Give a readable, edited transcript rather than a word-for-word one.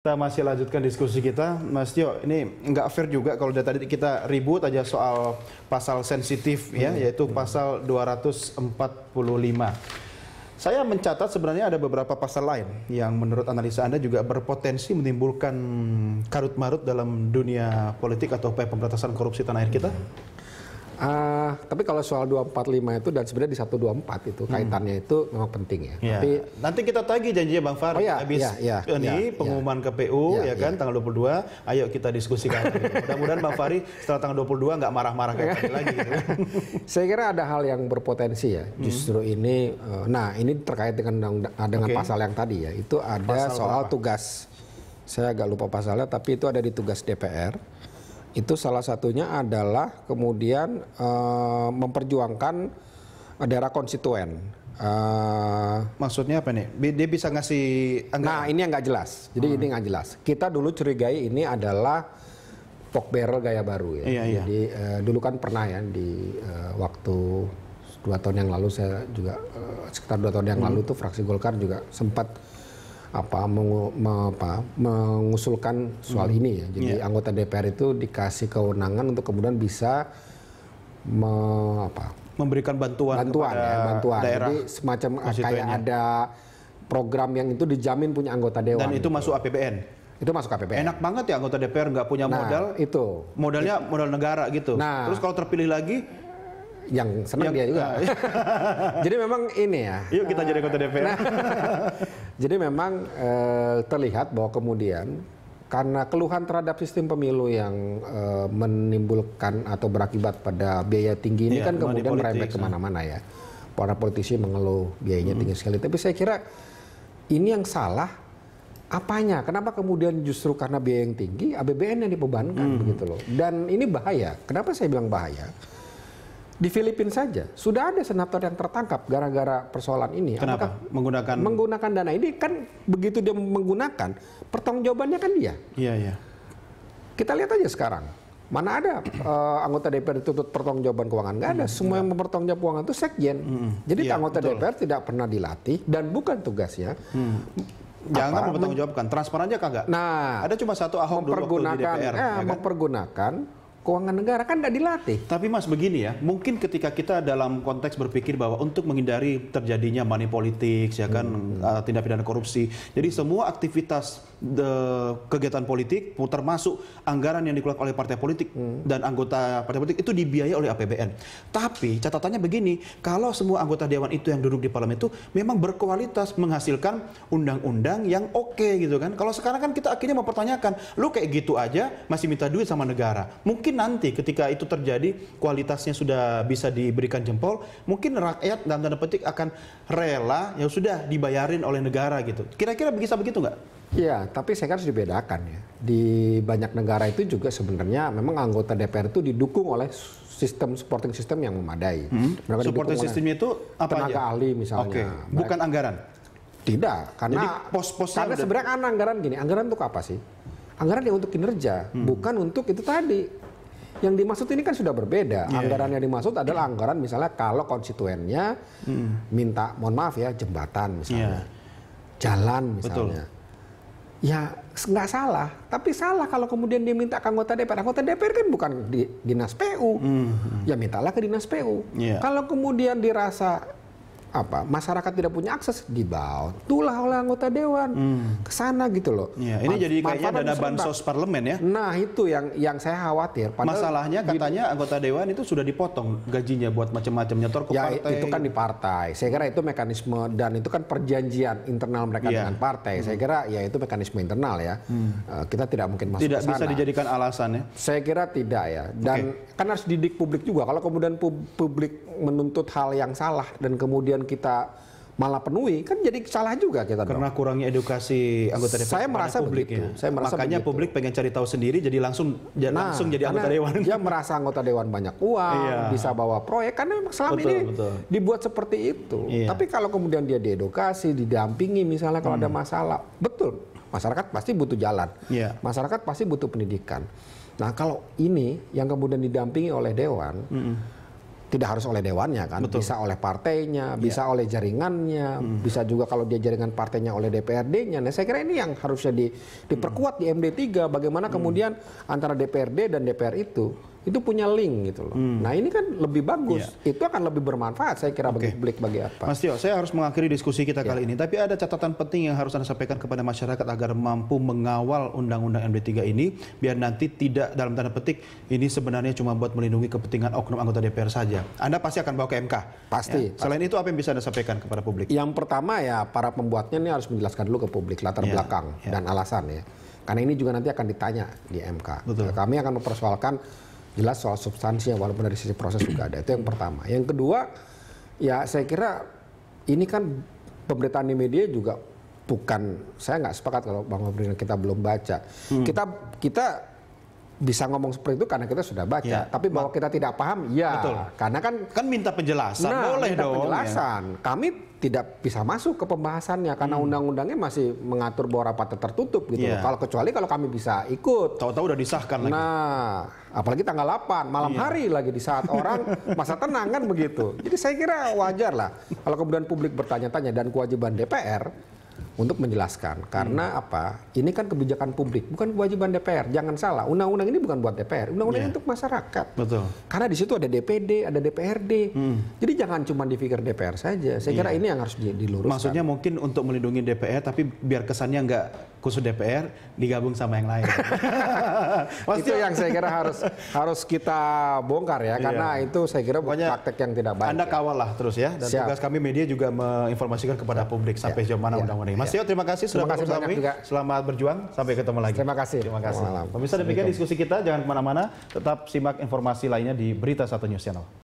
Kita masih lanjutkan diskusi kita, Mas Tio. Ini nggak fair juga kalau dari tadi kita ribut aja soal pasal sensitif ya, yaitu pasal 245. Saya mencatat sebenarnya ada beberapa pasal lain yang menurut analisa Anda juga berpotensi menimbulkan karut-marut dalam dunia politik atau upaya pemberantasan korupsi tanah air kita. Tapi kalau soal 245 itu dan sebenarnya di 124 itu kaitannya itu memang penting ya. Tapi nanti kita tagih janjinya Bang Fahri habis pengumuman KPU ya kan tanggal 22, ayo kita diskusikan. Mudah-mudahan Bang Fahri setelah tanggal 22 nggak marah-marah kayak tadi lagi gitu. Saya kira ada hal yang berpotensi ya. Justru ini ini terkait dengan pasal yang tadi ya. Itu ada pasal soal tugas. Saya agak lupa pasalnya tapi itu ada di tugas DPR. Itu salah satunya adalah kemudian memperjuangkan daerah konstituen. Maksudnya apa nih? Dia bisa ngasih anggaran? Nah ini yang nggak jelas. Jadi ini nggak jelas. Kita dulu curigai ini adalah pork barrel gaya baru ya. Jadi dulu kan pernah ya di waktu 2 tahun yang lalu saya juga sekitar 2 tahun yang lalu tuh fraksi Golkar juga sempat mengusulkan soal ini ya. Jadi anggota DPR itu dikasih kewenangan untuk kemudian bisa memberikan bantuan kepada daerah. Jadi semacam kayak ada program yang itu dijamin punya anggota dewan. Dan itu masuk APBN. Itu masuk APBN. Enak banget ya anggota DPR nggak punya modal. Itu. Modalnya modal negara gitu. Terus kalau terpilih lagi yang senang dia juga. Jadi memang ini ya. Yuk kita jadi anggota DPR. Jadi memang terlihat bahwa kemudian karena keluhan terhadap sistem pemilu yang menimbulkan atau berakibat pada biaya tinggi ini kan kemudian merembet kemana-mana ya. Para politisi mengeluh biayanya tinggi sekali. Tapi saya kira ini yang salah apanya? Kenapa kemudian justru karena biaya yang tinggi APBN yang dibebankan begitu loh. Dan ini bahaya. Kenapa saya bilang bahaya? Di Filipina saja sudah ada senator yang tertangkap gara-gara persoalan ini. Kenapa? Menggunakan dana ini kan begitu dia menggunakan pertanggungjawabannya kan dia. Iya. Kita lihat aja sekarang. Mana ada anggota DPR dituntut pertanggungjawaban keuangan? Nggak ada. Semua yang mempertanggungjawab keuangan itu sekjen. Jadi anggota DPR tidak pernah dilatih dan bukan tugasnya. Jangan mempertanggungjawabkan. Transparan aja kagak? Nah, ada cuma satu Ahok dulu waktu di DPR. Mempergunakan keuangan negara kan tidak dilatih. Tapi Mas begini ya, mungkin ketika kita dalam konteks berpikir bahwa untuk menghindari terjadinya money politics ya kan tindak pidana korupsi. Jadi semua aktivitas kegiatan politik termasuk anggaran yang dikeluarkan oleh partai politik dan anggota partai politik itu dibiayai oleh APBN. Tapi catatannya begini, kalau semua anggota dewan itu yang duduk di parlemen itu memang berkualitas menghasilkan undang-undang yang oke gitu kan. Kalau sekarang kan kita akhirnya mempertanyakan, lu kayak gitu aja masih minta duit sama negara. Mungkin nanti ketika itu terjadi kualitasnya sudah bisa diberikan jempol, mungkin rakyat dalam tanda petik akan rela ya sudah dibayarin oleh negara gitu. Kira-kira bisa begitu nggak? Iya, tapi saya harus dibedakan ya. Di banyak negara itu juga sebenarnya memang anggota DPR itu didukung oleh supporting system yang memadai. Supporting systemnya itu apa tenaga ahli misalnya. Bukan anggaran? Tidak, karena pos-posnya sebenarnya kan anggaran gini, anggaran untuk apa sih? Anggaran yang untuk kinerja, bukan untuk itu tadi. Yang dimaksud ini kan sudah berbeda. Anggaran yang dimaksud adalah anggaran misalnya kalau konstituennya minta, mohon maaf ya, jembatan misalnya, jalan misalnya. Ya nggak salah, tapi salah kalau kemudian dia minta ke anggota DPR. Anggota DPR kan bukan di dinas PU, ya mintalah ke dinas PU. Kalau kemudian dirasa masyarakat tidak punya akses, dibawa itulah oleh anggota dewan ke sana gitu loh. Ini jadi kayaknya dana bansos parlemen ya. Nah itu yang saya khawatir. Masalahnya katanya anggota dewan itu sudah dipotong gajinya buat macam-macam nyetor ke partai. Itu kan di partai. Saya kira itu mekanisme dan itu kan perjanjian internal mereka dengan partai. Saya kira ya itu mekanisme internal ya. Kita tidak mungkin masuk ke sana. Tidak bisa dijadikan alasan ya. Saya kira tidak ya. Dan kan harus didik publik juga. Kalau kemudian publik menuntut hal yang salah dan kemudian kita malah penuhi, kan jadi salah juga kita. Karena kurangnya edukasi anggota DPR. Saya merasa begitu. Makanya publik pengen cari tahu sendiri, jadi langsung jadi anggota dewan. Dia merasa anggota dewan banyak uang, bisa bawa proyek, karena selama ini dibuat seperti itu. Tapi kalau kemudian dia diedukasi, didampingi misalnya kalau ada masalah, betul, masyarakat pasti butuh jalan. Masyarakat pasti butuh pendidikan. Nah kalau ini yang kemudian didampingi oleh dewan, tidak harus oleh dewannya kan, Betul. bisa oleh partainya, bisa oleh jaringannya, bisa juga kalau dia jaringan partainya oleh DPRD-nya. Nah, saya kira ini yang harusnya diperkuat di MD3, bagaimana kemudian antara DPRD dan DPR itu punya link gitu loh. Nah, ini kan lebih bagus. Itu akan lebih bermanfaat saya kira bagi publik, bagi apa. Mas Tio, saya harus mengakhiri diskusi kita kali ini, tapi ada catatan penting yang harus Anda sampaikan kepada masyarakat agar mampu mengawal Undang-Undang MD3 ini, biar nanti tidak dalam tanda petik ini sebenarnya cuma buat melindungi kepentingan oknum anggota DPR saja. Anda pasti akan bawa ke MK. Pasti. Selain itu apa yang bisa Anda sampaikan kepada publik? Yang pertama ya para pembuatnya ini harus menjelaskan dulu ke publik latar belakang dan alasan ya. Karena ini juga nanti akan ditanya di MK. Betul. Kami akan mempersoalkan jelas soal substansi walaupun dari sisi proses juga ada. Itu yang pertama. Yang kedua, ya saya kira ini kan pemberitaan di media juga bukan, saya nggak sepakat kalau Bang Ferdinand kita belum baca. Kita bisa ngomong seperti itu karena kita sudah baca. Tapi bahwa kita tidak paham, ya. Betul. Karena kan Minta penjelasan, boleh minta dong. penjelasan. Kami tidak bisa masuk ke pembahasannya karena undang-undangnya masih mengatur bahwa rapat tertutup gitu. Kalau kecuali kalau kami bisa ikut. Tahu-tahu udah disahkan lagi. Nah, apalagi tanggal 8 malam hari lagi di saat orang masa tenang kan begitu. Jadi saya kira wajar lah kalau kemudian publik bertanya-tanya, dan kewajiban DPR untuk menjelaskan. Karena apa? Ini kan kebijakan publik, bukan kewajiban DPR. Jangan salah, undang-undang ini bukan buat DPR. Undang-undang ini untuk masyarakat. Betul. Karena di situ ada DPD, ada DPRD. Jadi jangan cuma dipikir DPR saja. Saya kira ini yang harus diluruskan. Maksudnya mungkin untuk melindungi DPR, tapi biar kesannya nggak khusus DPR, digabung sama yang lain. Itu yang saya kira harus kita bongkar ya, karena itu saya kira praktek yang tidak baik. Anda kawal lah terus ya, dan tugas kami media juga menginformasikan kepada publik sampai sejauh mana undang-undang ini. Mas Tio, terima kasih sudah bersama kami. Selamat berjuang, sampai ketemu lagi. Terima kasih. Terima kasih. Pemirsa, demikian diskusi kita, jangan kemana-mana, tetap simak informasi lainnya di Berita Satu News Channel.